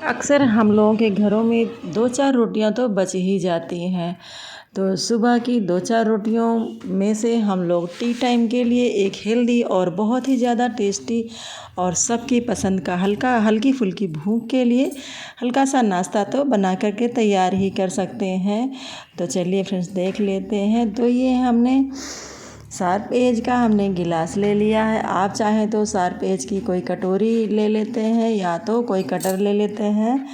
अक्सर हम लोगों के घरों में 2-4 रोटियां तो बच ही जाती हैं। तो सुबह की 2-4 रोटियों में से हम लोग टी टाइम के लिए एक हेल्दी और बहुत ही ज़्यादा टेस्टी और सबकी पसंद का हल्की फुल्की भूख के लिए हल्का सा नाश्ता तो बना करके तैयार ही कर सकते हैं। तो चलिए फ्रेंड्स देख लेते हैं। तो ये हमने शार्प एज का हमने गिलास ले लिया है। आप चाहें तो शार्प एज की कोई कटोरी ले लेते हैं या तो कोई कटर ले लेते हैं।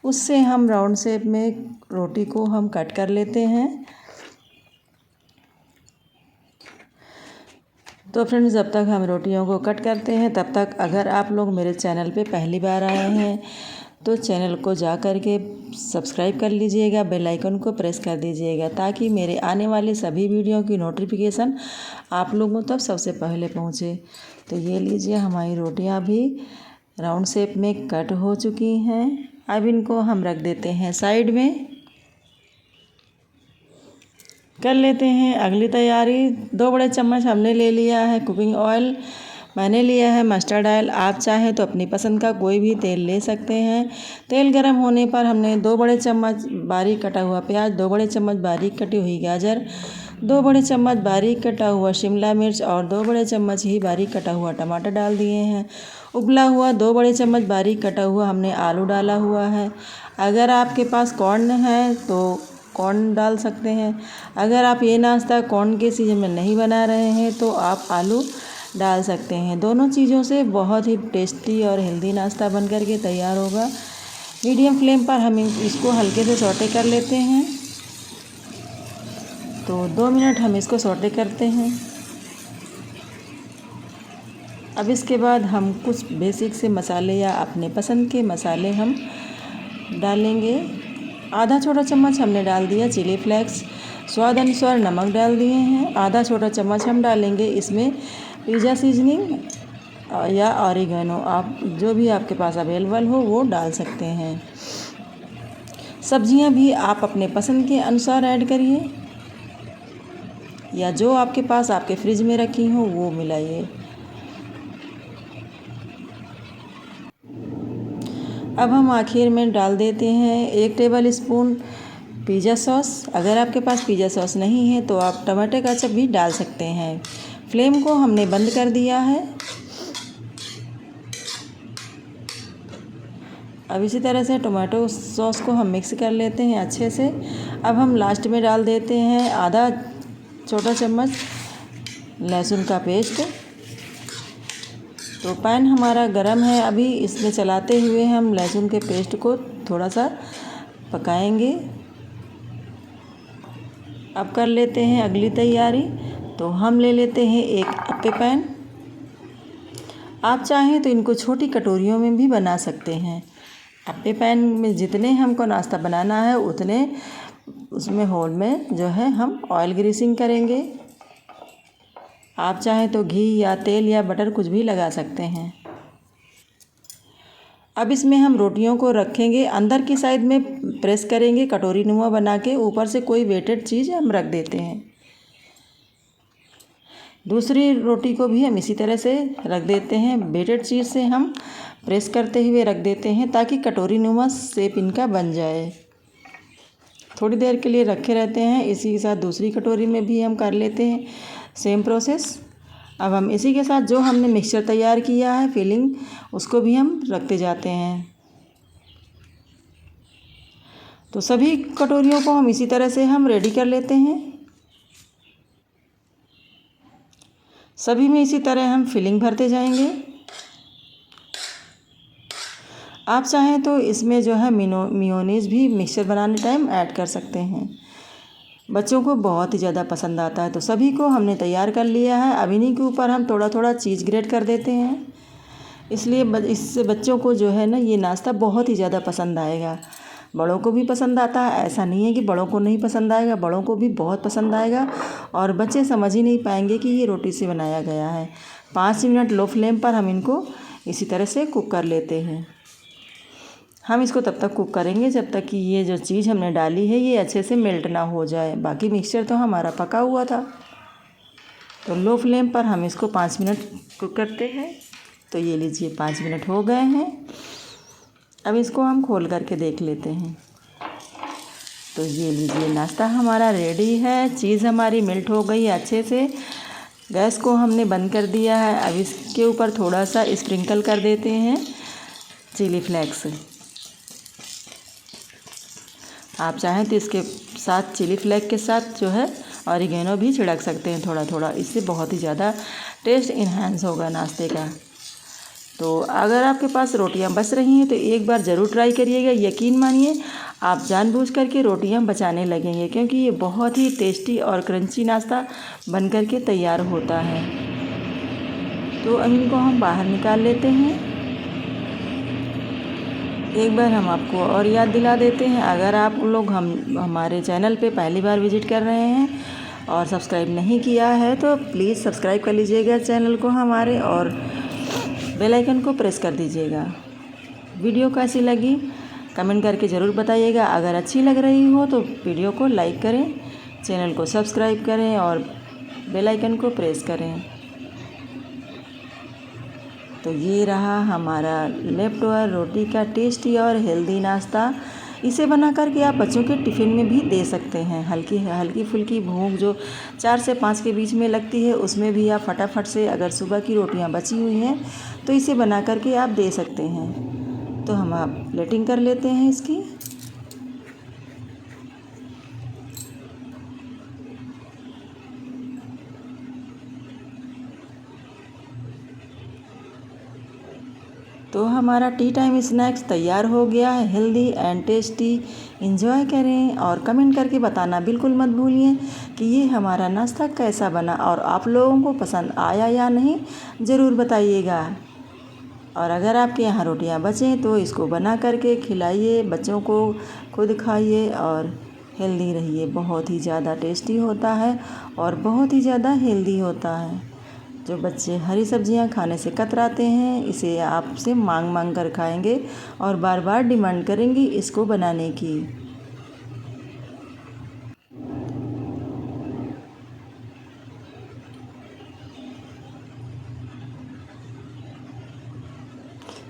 उससे हम राउंड शेप में रोटी को हम कट कर लेते हैं। तो फ्रेंड्स जब तक हम रोटियों को कट करते हैं तब तक अगर आप लोग मेरे चैनल पे पहली बार आए हैं तो चैनल को जा कर के सब्सक्राइब कर लीजिएगा, बेल आइकन को प्रेस कर दीजिएगा ताकि मेरे आने वाले सभी वीडियो की नोटिफिकेशन आप लोगों तक सबसे पहले पहुंचे। तो ये लीजिए हमारी रोटियां भी राउंड शेप में कट हो चुकी हैं। अब इनको हम रख देते हैं साइड में। कर लेते हैं अगली तैयारी। 2 बड़े चम्मच हमने ले लिया है कुकिंग ऑयल। मैंने लिया है मस्टर्ड ऑयल। आप चाहें तो अपनी पसंद का कोई भी तेल ले सकते हैं। तेल गरम होने पर हमने 2 बड़े चम्मच बारीक कटा हुआ प्याज, 2 बड़े चम्मच बारीक कटी हुई गाजर, 2 बड़े चम्मच बारीक कटा हुआ शिमला मिर्च और 2 बड़े चम्मच ही बारीक कटा हुआ टमाटर डाल दिए हैं। उबला हुआ 2 बड़े चम्मच बारीक कटा हुआ हमने आलू डाला हुआ है। अगर आपके पास कॉर्न है तो कॉर्न डाल सकते हैं। अगर आप ये नाश्ता कॉर्न के सीजन में नहीं बना रहे हैं तो आप आलू डाल सकते हैं। दोनों चीज़ों से बहुत ही टेस्टी और हेल्दी नाश्ता बन कर के तैयार होगा। मीडियम फ्लेम पर हम इसको हल्के से सौटे कर लेते हैं। तो 2 मिनट हम इसको सौटे करते हैं। अब इसके बाद हम कुछ बेसिक से मसाले या अपने पसंद के मसाले हम डालेंगे। आधा छोटा चम्मच हमने डाल दिया चिली फ्लेक्स, स्वाद अनुसार नमक डाल दिए हैं। आधा छोटा चम्मच हम डालेंगे इसमें पिज़्ज़ा सीजनिंग या ऑरिगेनो, आप जो भी आपके पास अवेलेबल हो वो डाल सकते हैं। सब्जियां भी आप अपने पसंद के अनुसार ऐड करिए या जो आपके पास आपके फ्रिज में रखी हो वो मिलाइए। अब हम आखिर में डाल देते हैं 1 टेबल स्पून पिज़्ज़ा सॉस। अगर आपके पास पिज़्ज़ा सॉस नहीं है तो आप टमाटर केचप भी डाल सकते हैं। फ्लेम को हमने बंद कर दिया है। अब इसी तरह से टोमेटो सॉस को हम मिक्स कर लेते हैं अच्छे से। अब हम लास्ट में डाल देते हैं आधा छोटा चम्मच लहसुन का पेस्ट। तो पैन हमारा गरम है। अभी इसमें चलाते हुए हम लहसुन के पेस्ट को थोड़ा सा पकाएंगे। अब कर लेते हैं अगली तैयारी। तो हम ले लेते हैं एक अप्पे पैन। आप चाहें तो इनको छोटी कटोरियों में भी बना सकते हैं। अप्पे पैन में जितने हमको नाश्ता बनाना है उतने उसमें होल में जो है हम ऑयल ग्रीसिंग करेंगे। आप चाहें तो घी या तेल या बटर कुछ भी लगा सकते हैं। अब इसमें हम रोटियों को रखेंगे, अंदर की साइड में प्रेस करेंगे कटोरी नुमा बना के, ऊपर से कोई वेटेड चीज़ हम रख देते हैं। दूसरी रोटी को भी हम इसी तरह से रख देते हैं। वेटेड चीज़ से हम प्रेस करते हुए रख देते हैं ताकि कटोरी नुमा शेप इनका बन जाए। थोड़ी देर के लिए रखे रहते हैं। इसी के साथ दूसरी कटोरी में भी हम कर लेते हैं सेम प्रोसेस। अब हम इसी के साथ जो हमने मिक्सचर तैयार किया है फिलिंग, उसको भी हम रखते जाते हैं। तो सभी कटोरियों को हम इसी तरह से हम रेडी कर लेते हैं। सभी में इसी तरह हम फिलिंग भरते जाएंगे। आप चाहें तो इसमें जो है मेयोनीज़ भी मिक्सचर बनाने टाइम ऐड कर सकते हैं। बच्चों को बहुत ही ज़्यादा पसंद आता है। तो सभी को हमने तैयार कर लिया है। अब इन्हीं के ऊपर हम थोड़ा थोड़ा चीज़ ग्रेट कर देते हैं। इसलिए इससे बच्चों को जो है ना ये नाश्ता बहुत ही ज़्यादा पसंद आएगा। बड़ों को भी पसंद आता है, ऐसा नहीं है कि बड़ों को नहीं पसंद आएगा, बड़ों को भी बहुत पसंद आएगा। और बच्चे समझ ही नहीं पाएंगे कि ये रोटी से बनाया गया है। 5 मिनट लो फ्लेम पर हम इनको इसी तरह से कुक कर लेते हैं। हम इसको तब तक कुक करेंगे जब तक कि ये जो चीज़ हमने डाली है ये अच्छे से मेल्ट ना हो जाए। बाकी मिक्सचर तो हमारा पका हुआ था। तो लो फ्लेम पर हम इसको 5 मिनट कुक करते हैं। तो ये लीजिए 5 मिनट हो गए हैं। अब इसको हम खोल करके देख लेते हैं। तो ये लीजिए नाश्ता हमारा रेडी है। चीज़ हमारी मेल्ट हो गई है अच्छे से। गैस को हमने बंद कर दिया है। अब इसके ऊपर थोड़ा सा स्प्रिंकल कर देते हैं चिली फ्लेक्स। आप चाहें तो इसके साथ चिली फ्लेक्स के साथ जो है ऑरिगेनो भी छिड़क सकते हैं थोड़ा थोड़ा। इससे बहुत ही ज़्यादा टेस्ट इन्हांस होगा नाश्ते का। तो अगर आपके पास रोटियां बच रही हैं तो एक बार ज़रूर ट्राई करिएगा। यकीन मानिए आप जानबूझ करके रोटियां बचाने लगेंगे, क्योंकि ये बहुत ही टेस्टी और क्रंची नाश्ता बन करके तैयार होता है। तो अब इनको हम बाहर निकाल लेते हैं। एक बार हम आपको और याद दिला देते हैं, अगर आप लोग हमारे चैनल पे पहली बार विजिट कर रहे हैं और सब्सक्राइब नहीं किया है तो प्लीज़ सब्सक्राइब कर लीजिएगा चैनल को हमारे, और बेल आइकन को प्रेस कर दीजिएगा। वीडियो कैसी लगी कमेंट करके ज़रूर बताइएगा। अगर अच्छी लग रही हो तो वीडियो को लाइक करें, चैनल को सब्सक्राइब करें और बेल आइकन को प्रेस करें। तो ये रहा हमारा लेफ्ट ओवर रोटी का टेस्टी और हेल्दी नाश्ता। इसे बना करके आप बच्चों के टिफ़िन में भी दे सकते हैं। हल्की फुल्की भूख जो 4 से 5 के बीच में लगती है, उसमें भी आप फटाफट से, अगर सुबह की रोटियां बची हुई हैं तो इसे बना करके आप दे सकते हैं। तो हम आप प्लेटिंग कर लेते हैं इसकी। तो हमारा टी टाइम स्नैक्स तैयार हो गया है, हेल्दी एंड टेस्टी। एंजॉय करें और कमेंट करके बताना बिल्कुल मत भूलिए कि ये हमारा नाश्ता कैसा बना और आप लोगों को पसंद आया या नहीं, ज़रूर बताइएगा। और अगर आपके यहाँ रोटियां बचें तो इसको बना करके खिलाइए बच्चों को, खुद खाइए और हेल्दी रहिए। बहुत ही ज़्यादा टेस्टी होता है और बहुत ही ज़्यादा हेल्दी होता है। जो बच्चे हरी सब्जियां खाने से कतराते हैं, इसे आपसे मांग कर खाएंगे और बार बार डिमांड करेंगे इसको बनाने की।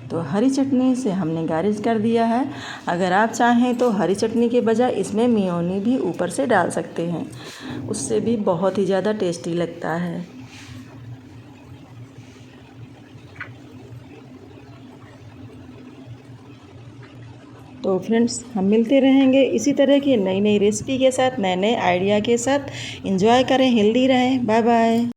तो हरी चटनी से हमने गार्निश कर दिया है। अगर आप चाहें तो हरी चटनी के बजाय इसमें मेयोनी भी ऊपर से डाल सकते हैं, उससे भी बहुत ही ज़्यादा टेस्टी लगता है। तो फ्रेंड्स, हम मिलते रहेंगे इसी तरह की नई रेसिपी के साथ, नए आइडिया के साथ। एंजॉय करें, हेल्दी रहें। Bye bye.